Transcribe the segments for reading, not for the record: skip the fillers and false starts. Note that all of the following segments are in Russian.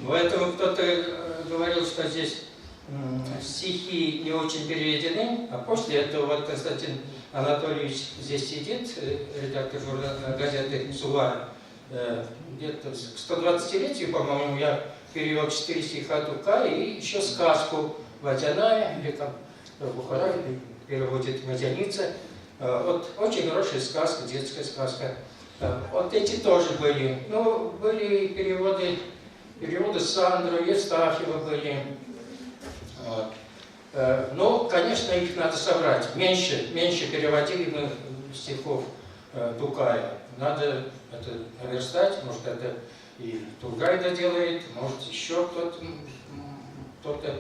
Поэтому кто-то говорил, что здесь стихи не очень переведены, а после этого вот Константин Анатольевич здесь сидит, редактор газеты «Сувар». Где-то к 120-летию, по-моему, я перевел 4 стиха Тукая и еще сказку «Водяная», или там Бухара переводит «Водяница». Вот очень хорошая сказка, детская сказка. Вот эти тоже были. Ну, были переводы Сандра, Евстафьева были. Вот. Ну, конечно, их надо собрать. Меньше переводили мы стихов Тукая. Надо это наверстать, может, это и Тургай доделает, может, еще кто-то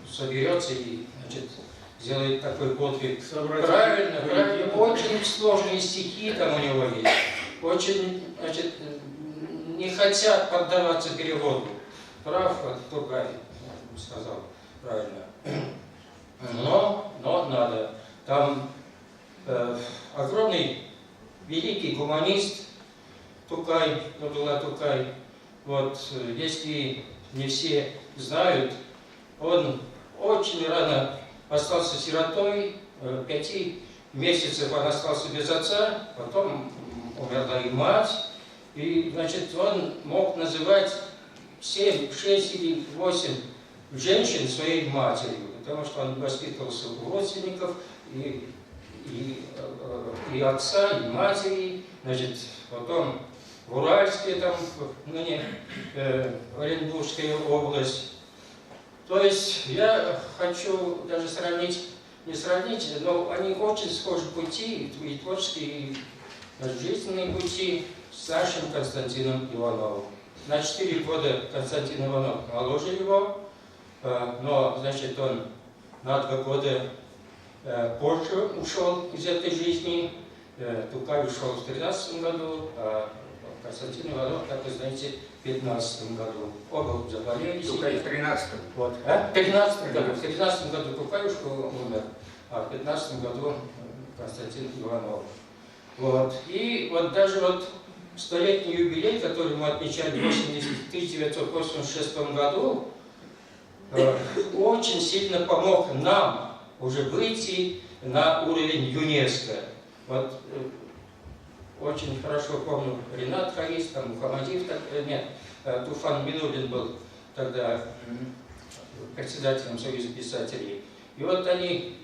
соберется и, значит, сделает такой подвиг. Правильно. Очень сложные стихи там у него есть. Очень, значит, не хотят поддаваться переводу. Прав, Тургай сказал правильно. Но надо. Там огромный, великий гуманист Тукай, Абдулла Тукай. Вот, если не все знают, он очень рано остался сиротой, 5 месяцев он остался без отца, потом умерла и мать, и, значит, он мог называть 7, 6 или 8 женщин своей матерью, потому что он воспитывался у родственников, и отца, и матери, значит, потом в Уральске, там, ныне Оренбургская область. То есть я хочу даже не сравнить, но они очень схожи пути, и творческие, и жизненные пути с нашим Константином Ивановым. На 4 года Константин Иванов моложе его, но, значит, он на 2 года позже ушел из этой жизни. Тукай ушел в 13 году, а Константин Иванов, как вы знаете, в 15 году. Оба заболели. Тукай в 13-м. Вот. В 13 году. В 13 году Тукай умер, а в 15 году Константин Иванов. Вот. И вот даже вот 100-летний юбилей, который мы отмечали в 1986 году, очень сильно помог нам уже выйти на уровень ЮНЕСКО. Вот очень хорошо помню Ренат Хаис, там Мухаммадиев, Туфан Минулин был тогда председателем Союза писателей. И вот они,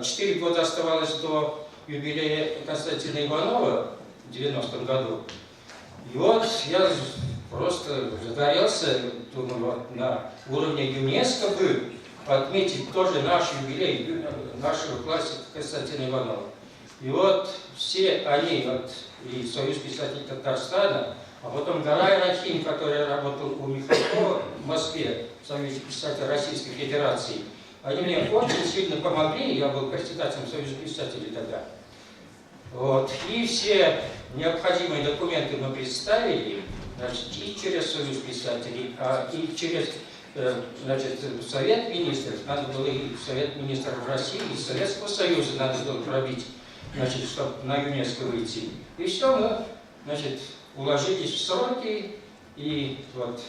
4 года оставалось до юбилея Константина Иванова в 90-м году. И вот я просто загорелся, думаю, вот на уровне ЮНЕСКО бы отметить тоже наш юбилей нашего классика Константина Иванова. И вот все они, вот, и Союз писателей Татарстана, а потом Гарай Рахим, который работал у Михалкова в Москве, в Союзе писателей Российской Федерации, они мне очень сильно помогли, я был председателем Союза писателей тогда. Вот. И все необходимые документы мы представили, значит, и через Союз писателей, и через, значит, Совет министров, надо было и Совет министров России, и Советского Союза надо было пробить, значит, чтобы на ЮНЕСКО выйти. И все мы, значит, уложились в сроки, и вот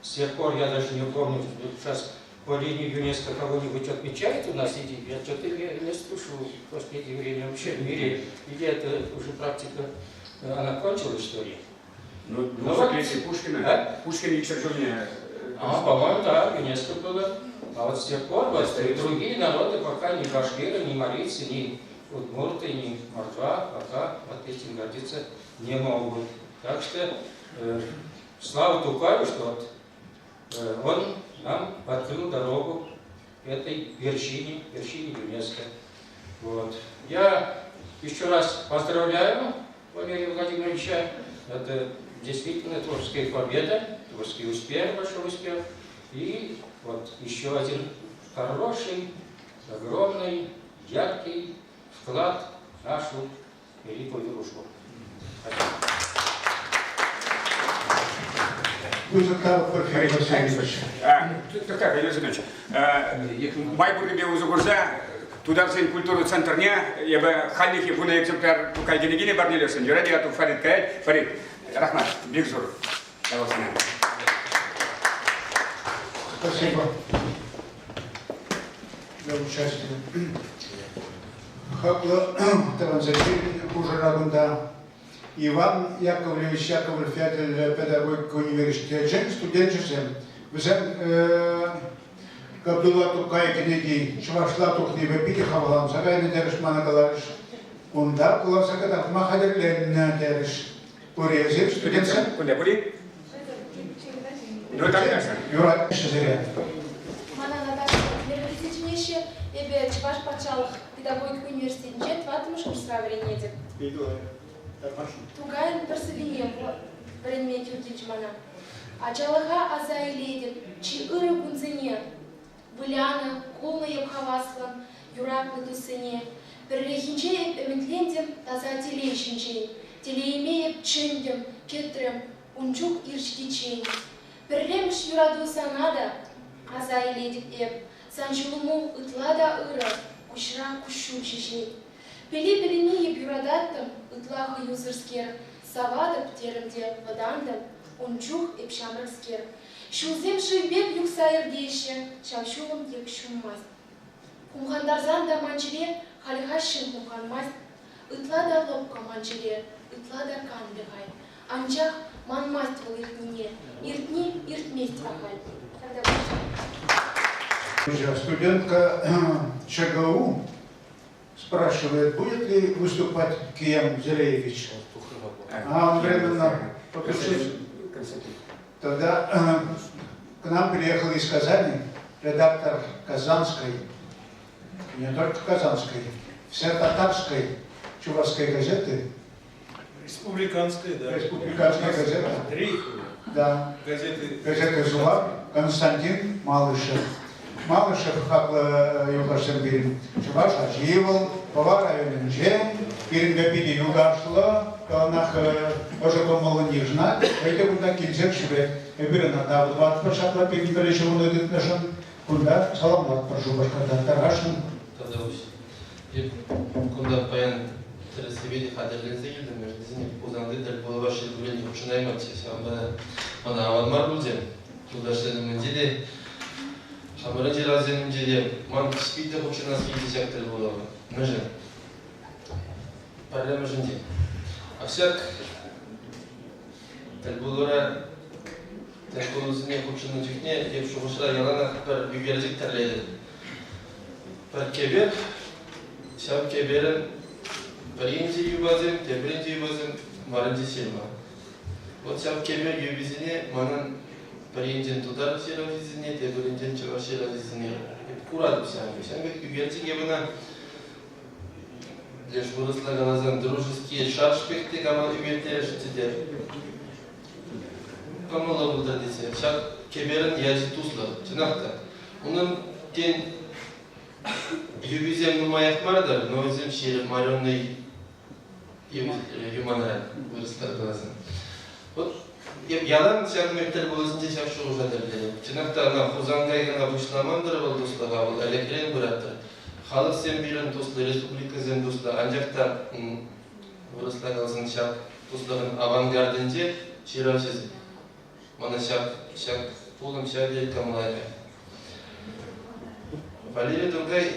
с тех пор я даже не помню, сейчас по линии ЮНЕСКО кого-нибудь отмечает у нас, я что-то не слышу в последнее время вообще в мире, или это уже практика, она кончилась, что ли? Ну вот если Пушкина, Пушкина и Чержовня. По-моему, да, ЮНЕСКО было. А вот с тех пор вот, другие народы, пока ни башкиры, ни марийцы, ни удмурты, ни мордва, пока вот этим гордиться не могут. Так что слава Тукаю, что вот он нам открыл дорогу к этой вершине ЮНЕСКО. Вот. Я еще раз поздравляю Валерия Владимировича. Это действительно творческая победа, творческий успех, большой успех. И вот еще один хороший, огромный, яркий вклад в нашу великую дружбу. Так, Юрий Зинович, майбурги бе узугурза, туда зен культуру центрне, я бы халихи буна экземпляр тукай генегине барнелесен, юради ату Фарид Каэль, Фарид, Рахмат, Бигзур. Я вас знаю. Спасибо за участие. Хакла Транзакин Кужарагунда Иван Яковлевич Яковлев, педагог университета, студент же. Габдулла Тукай кенеги Чувашла Тухни Бепити Хавалам Сагайны Дереш Манагалариш Унда Куласакатах Махадерлен Дереш Урезив студентса. Куда были? Ну это ясно. Юра Шазаря. Мана Наташа, Мервисичнейший, эбе Чуваш Пачалых, педагогик университет, ватымыш курсра вренедет. Тугай персовине, вренмете удич мана. Ачалыха азайледет, чи ыры гунзыне, Выляна, колна ебхаваслан, юрак на тусыне. Перлехинче эметлендем, таза телейшинчей, телеемееп чендем, кетрем, унчук ирчдичей. Перлемш юраду санада, азайледет эп, санчулуму ытлада ыра, кушра кушу чешей. Пели-пелени еб юрадаттам, ытлаха юзырскер, савада птеремде вадандам, унчух эпшамрскер. Шулзем бек юксайыр дейші, шавшулым ек шуммаз. Кумхандарзан да манчеле, халихашын кумханмаз, ытла да лопка манчеле, ытла да кандыгай. Анчах манмаст был иртнине, иртни иртместь ахаль. Студентка ЧГУ спрашивает, будет ли выступать Кием Зелеевич. А он временно потушил. Тогда к нам приехал из Казани редактор Казанской, не только Казанской, вся татарской чувашской газеты. Республиканская, да. Республиканская газета. Три Да. газеты. Зула, Константин Малышев. Малышев, как Юлдашем Бирин, Чуваш Аживал, Повара Юленджен, Бирин Гапиди Юлдашло, Калнах Ожекомала Нижна, эти куда кильзек шве, Бирина Давud Ват Пашатла, Пирин Перешевун Эдит Нашан, куда Саламат прошу Башкада Тарашин. Тогда уж. Куда паян Тересевиди Хадерлензе Юлда, между ними Кузанды, Даль Булаваши, Гулени Хучинаймати, Она Аванмар Лудзе, туда шленным неделе. Шамаранди разным неделе, ман спиде Хучинаски десяток Булава. Меже. Проблема женди. А всяк Тальбулора Тальбулузине Хучину Тюхне, я в Шухушра Ялана пер Бибердик Тарледе. Пер Кебер, Сям Кеберен, Паринди Юбазем, Тебринди Юбазем, Маранди Сильма. Вот Сям Кебер Юбизине, Манан Париндин Тудар Силовизине, Тебринди Чавашиловизине. Кураду Сям. Сям как Бибердик Ебана. Лишь выросла глазам дружеские шаршпехты, кому имеете шутидер. Кому лову традиция? Шак Кеберен яжи тусла. Чинахта. Унын день юбизем нумаях мардар, но изем шире марённый юманран выросла глазам. Вот ялан шак мектер болызынче шак шоу жадырды. Чинахта ана хузангайгана бушламандырывал туслага, электрен бұраттыр. Халық сен бирен туслы, республика зен туслы, анжақта вырысла қалсын шақ туслығын авангардынде ширавсыз. Мана шақ пулым шақ ел камылайға. Валерий Дунгай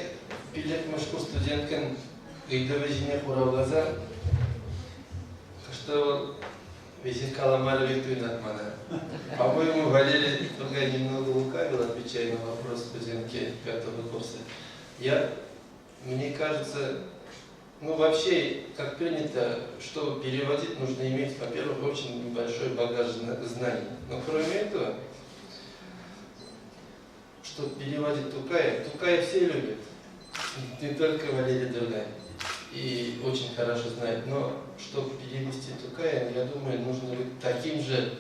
пилек машқу студенткен гайдовы жіне қурауғаза қышты ол везет каламары вектуин от мана. По-моему, Валерий Дунгай немного лукавил, отвечая на вопрос студентки 5-го курса. Мне кажется, ну вообще, как принято, чтобы переводить, нужно иметь, во-первых, очень небольшой багаж знаний. Но кроме этого, чтобы переводить Тукая все любят. Не только Валерий Дунгай. И очень хорошо знает. Но чтобы перевести Тукая, я думаю, нужно быть таким же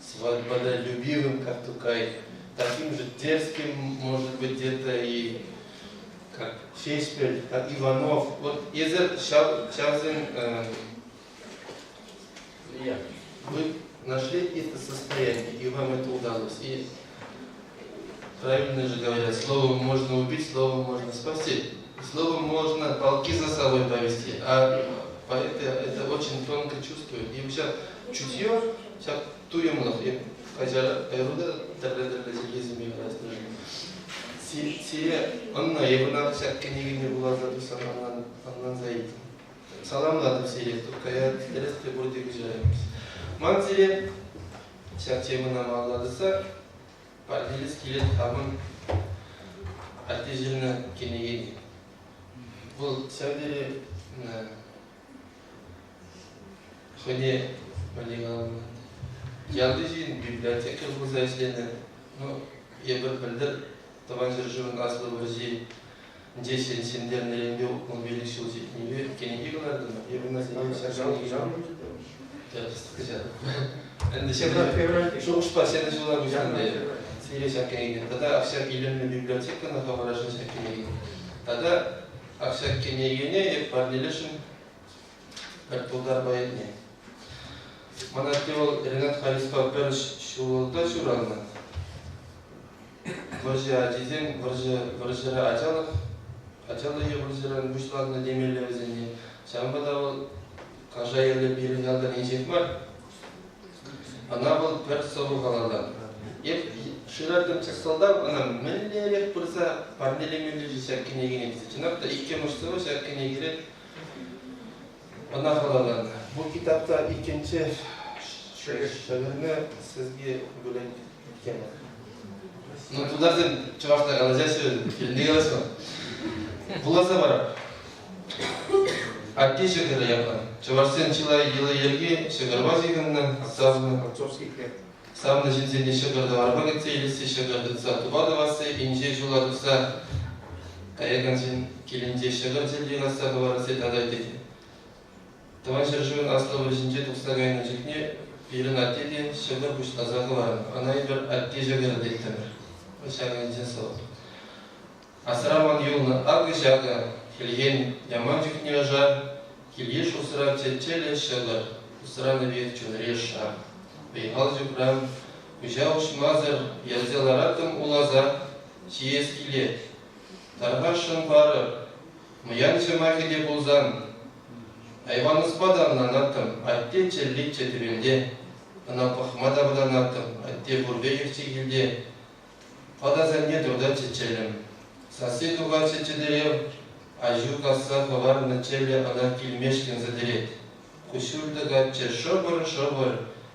свободолюбивым, как Тукай. Таким же дерзким, может быть, где-то и как Шекспир, как Иванов. Вот Езер Чавзин, вы нашли это состояние, и вам это удалось. И правильно же говорят, словом можно убить, словом можно спасти. Словом можно полки за собой повести, а поэты это очень тонко чувствуют. И сейчас чутье, сейчас туйымлық, қайруда тәрлі-тәрлі кезімей қарастырды. Сие онна ебінақ шәккенегіне бұлазда тұрсан аннан зайд. Саламладым сие, тұққая тәресті бұрдегі жараймыз. Ман сие шәкчеміна мағладыса, партиліс келет қамын аттежіліні кенегені. Бұл сәудері хөне мәлеғалымын. Ялды жиын библиотека бұлза ішленді. Ебір білдір, табан жүржуын асылы бір жиын. Десен сендерін әлембе ұқын белік шыл жетінебе кенеге қыларды ма? Ебір мәселе шәкшан тәрістікті жады. Әнді шоғышпа, сені жылан үшінде сейле шәккенеген. Тада ақшак илімні библиотеканы қабарашын шәккенеген. Тада ақшак кенегене еп парнелешін бір тұлдар байетіне. Манатте ол Ренат Хариспа бір шуылда шуралынан. Выржы ажизен, выржыры ачалық, ачалы выржырын бұшларына демелі өзіне. Шамбада ол қажайылы берін алдан енжек бар. Ана бұл бір соғы қалалдан. Еп шырардың чықсалдап, ана мүлдерек бұрса парнелемелі шәккенегене десе. Чынақта икке мұштығы шәккенегері ана қалалдан. Бұл китапта икенші шағырны сізге бөлек еткені. Тудардан чувашта қалажасы келіне қаласы ма? Бұласа барап. Атте шағыры япқан. Чувашсен чилай елі елге шағырба жегіннен самны жинзенде шағырды арба кетсе, елесі шағырды тұбады басы, инже жула тұса, қайаган жин келінде шағыр желде қаса қыварасы тадай деді. Таван шыржуын асылы бір жинже тұқсағайны жекне берін аттеде шағыр бұш тазағы барын. Анай бір атте жағыры дейттімір. Шағын жин сауыр. Асыраман юлны ағы жағы, келген яман жүкне жар, келеш ұсыра чәтчелі шағыр, ұсыраны бек чүн реша. Бейхал жүкрам, үжа ұшмазыр, язеларатым улаза, шиес келет. Тарғашын бары, мұян жымағыде бұлзан, айван ұспадан нанаттым, атте чәлік чәтірімде, ана пахмада бұдан аттым, атте бұрбе ехчегілде, падазанне дұрда чәтчелім. Сасы дуға чәтчедерев, ажу қаса қывар начелі ана келмешкен задерет. Кушылды гатче шобыр,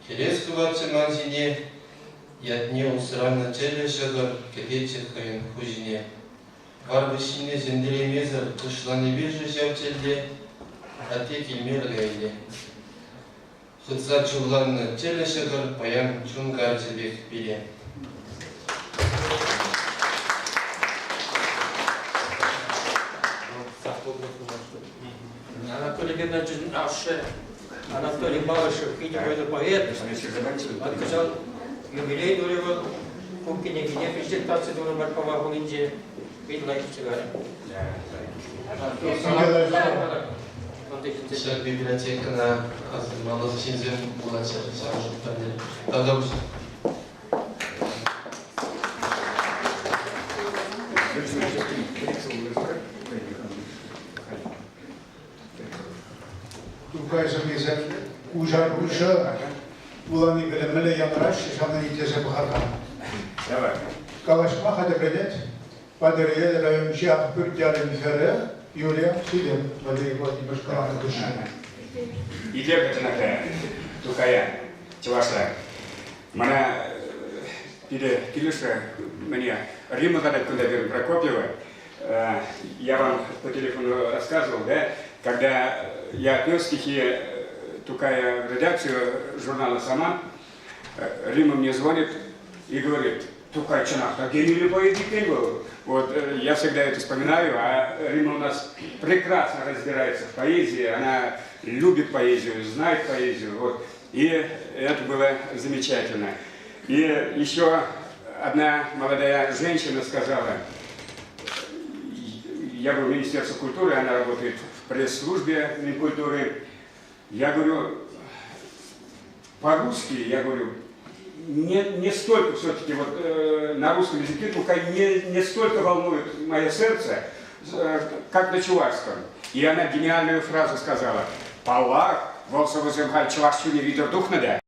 Херес кывачы манзине, ятне усыран начале шагар, кедече хайын хужине. Барбышине зенделемезір, кышланы бежі жаучелде, ате келмер гайле. Хыца чуланны челе шагар, паян чунгар жебек бере. Анатолий Геннадьевич Авше, Анатолий Малышев, книгой поэт, отказал юбилей дуревал, книгине презентации дуревал по вагонинде, видно сигары. Шаг библиотекана азымалы шинзем булача шағыжып бәрдер. Тағда бұш. Tukaysa ujar uja ulani bilimle yanraş şanlı itese bakardan. Давай. Kalaşma hadi predet. Paderiye rayoncu akpür diyarın müferre Юлия Сидем, Валерий Владимирович Каракушин. Идея такая, tukaya, чувашла. Мана пиде килюша мне Рима когда Вера Прокопьева, я вам по телефону рассказывал, да, когда я отнес стихи Тукая в редакцию журнала «Саман», Рима мне звонит и говорит: Тукай Чанах, так гений поэзии был. Вот я всегда это вспоминаю, а Рима у нас прекрасно разбирается в поэзии, она любит поэзию, знает поэзию, вот. И это было замечательно. И еще одна молодая женщина сказала, я говорю, Министерство культуры, она работает в пресс-службе Минкультуры, я говорю, по-русски, я говорю, не столько все-таки вот на русском языке, только не столько волнует мое сердце, как на чувашском. И она гениальную фразу сказала: «Паллах, волсовый земгаль чувашчу не видер дух надо».